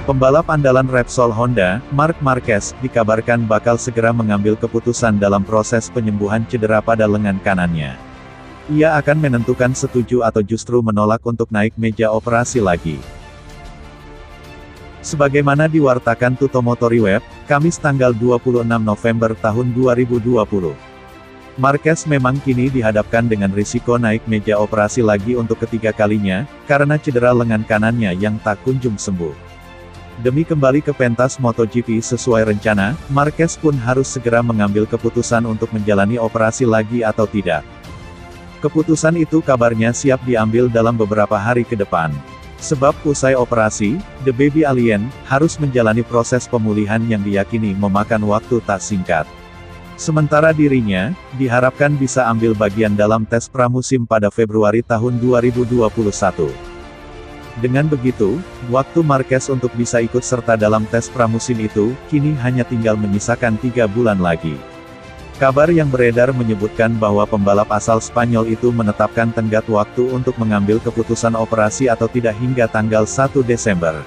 Pembalap andalan Repsol Honda, Marc Marquez, dikabarkan bakal segera mengambil keputusan dalam proses penyembuhan cedera pada lengan kanannya. Ia akan menentukan setuju atau justru menolak untuk naik meja operasi lagi. Sebagaimana diwartakan Tuttomotoriweb, Kamis tanggal 26 November tahun 2020. Marquez memang kini dihadapkan dengan risiko naik meja operasi lagi untuk ketiga kalinya, karena cedera lengan kanannya yang tak kunjung sembuh. Demi kembali ke pentas MotoGP sesuai rencana, Marquez pun harus segera mengambil keputusan untuk menjalani operasi lagi atau tidak. Keputusan itu kabarnya siap diambil dalam beberapa hari ke depan. Sebab usai operasi, The Baby Alien harus menjalani proses pemulihan yang diyakini memakan waktu tak singkat. Sementara dirinya diharapkan bisa ambil bagian dalam tes pramusim pada Februari tahun 2021. Dengan begitu, waktu Marquez untuk bisa ikut serta dalam tes pramusim itu, kini hanya tinggal menyisakan 3 bulan lagi. Kabar yang beredar menyebutkan bahwa pembalap asal Spanyol itu menetapkan tenggat waktu untuk mengambil keputusan operasi atau tidak hingga tanggal 1 Desember.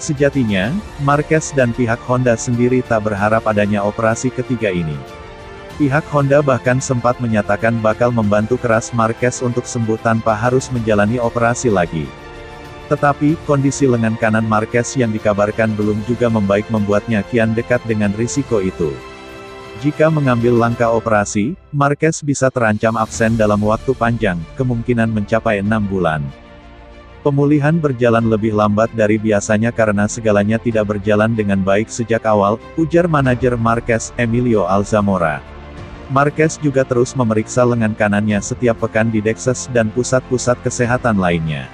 Sejatinya, Marquez dan pihak Honda sendiri tak berharap adanya operasi ketiga ini. Pihak Honda bahkan sempat menyatakan bakal membantu keras Marquez untuk sembuh tanpa harus menjalani operasi lagi. Tetapi, kondisi lengan kanan Marquez yang dikabarkan belum juga membaik membuatnya kian dekat dengan risiko itu. Jika mengambil langkah operasi, Marquez bisa terancam absen dalam waktu panjang, kemungkinan mencapai 6 bulan. Pemulihan berjalan lebih lambat dari biasanya karena segalanya tidak berjalan dengan baik sejak awal, ujar manajer Marquez, Emilio Alzamora. Marquez juga terus memeriksa lengan kanannya setiap pekan di Dexys dan pusat-pusat kesehatan lainnya.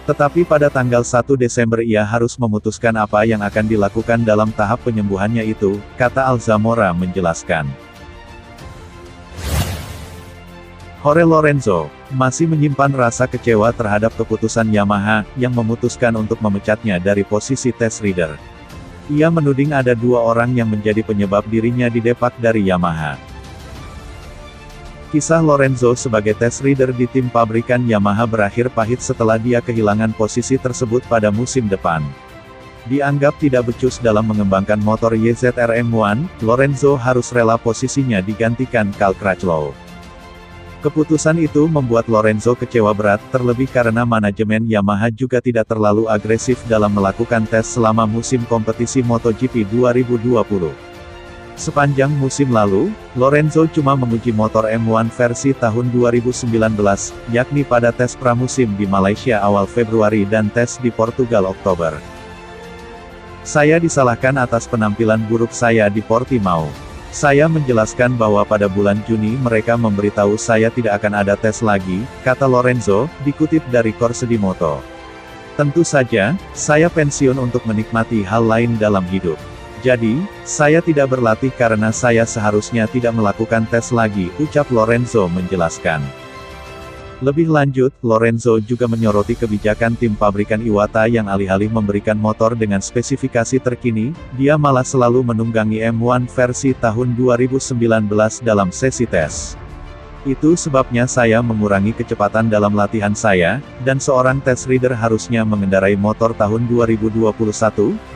Tetapi pada tanggal 1 Desember ia harus memutuskan apa yang akan dilakukan dalam tahap penyembuhannya itu, kata Alzamora menjelaskan. Jorge Lorenzo masih menyimpan rasa kecewa terhadap keputusan Yamaha yang memutuskan untuk memecatnya dari posisi test rider. Ia menuding ada 2 orang yang menjadi penyebab dirinya didepak dari Yamaha. Kisah Lorenzo sebagai test rider di tim pabrikan Yamaha berakhir pahit setelah dia kehilangan posisi tersebut pada musim depan. Dianggap tidak becus dalam mengembangkan motor YZR M1, Lorenzo harus rela posisinya digantikan Cal Crutchlow. Keputusan itu membuat Lorenzo kecewa berat, terlebih karena manajemen Yamaha juga tidak terlalu agresif dalam melakukan tes selama musim kompetisi MotoGP 2020. Sepanjang musim lalu, Lorenzo cuma menguji motor M1 versi tahun 2019, yakni pada tes pramusim di Malaysia awal Februari dan tes di Portugal Oktober. Saya disalahkan atas penampilan buruk saya di Portimao. Saya menjelaskan bahwa pada bulan Juni mereka memberitahu saya tidak akan ada tes lagi, kata Lorenzo, dikutip dari Corsedimoto. Tentu saja, saya pensiun untuk menikmati hal lain dalam hidup. Jadi, saya tidak berlatih karena saya seharusnya tidak melakukan tes lagi, ucap Lorenzo menjelaskan. Lebih lanjut, Lorenzo juga menyoroti kebijakan tim pabrikan Iwata yang alih-alih memberikan motor dengan spesifikasi terkini, dia malah selalu menunggangi M1 versi tahun 2019 dalam sesi tes. Itu sebabnya saya mengurangi kecepatan dalam latihan saya, dan seorang test rider harusnya mengendarai motor tahun 2021,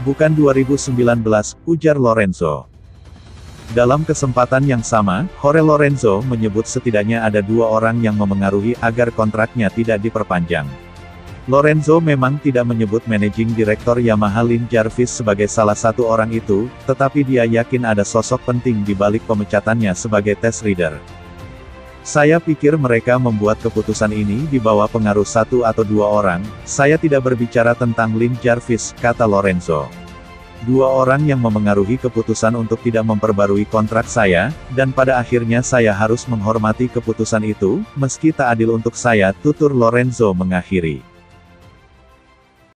bukan 2019, ujar Lorenzo. Dalam kesempatan yang sama, Jorge Lorenzo menyebut setidaknya ada 2 orang yang memengaruhi agar kontraknya tidak diperpanjang. Lorenzo memang tidak menyebut managing director Yamaha Lin Jarvis sebagai salah satu orang itu, tetapi dia yakin ada sosok penting di balik pemecatannya sebagai test rider. Saya pikir mereka membuat keputusan ini di bawah pengaruh 1 atau 2 orang, saya tidak berbicara tentang Lin Jarvis, kata Lorenzo. 2 orang yang memengaruhi keputusan untuk tidak memperbarui kontrak saya, dan pada akhirnya saya harus menghormati keputusan itu, meski tak adil untuk saya, tutur Lorenzo mengakhiri.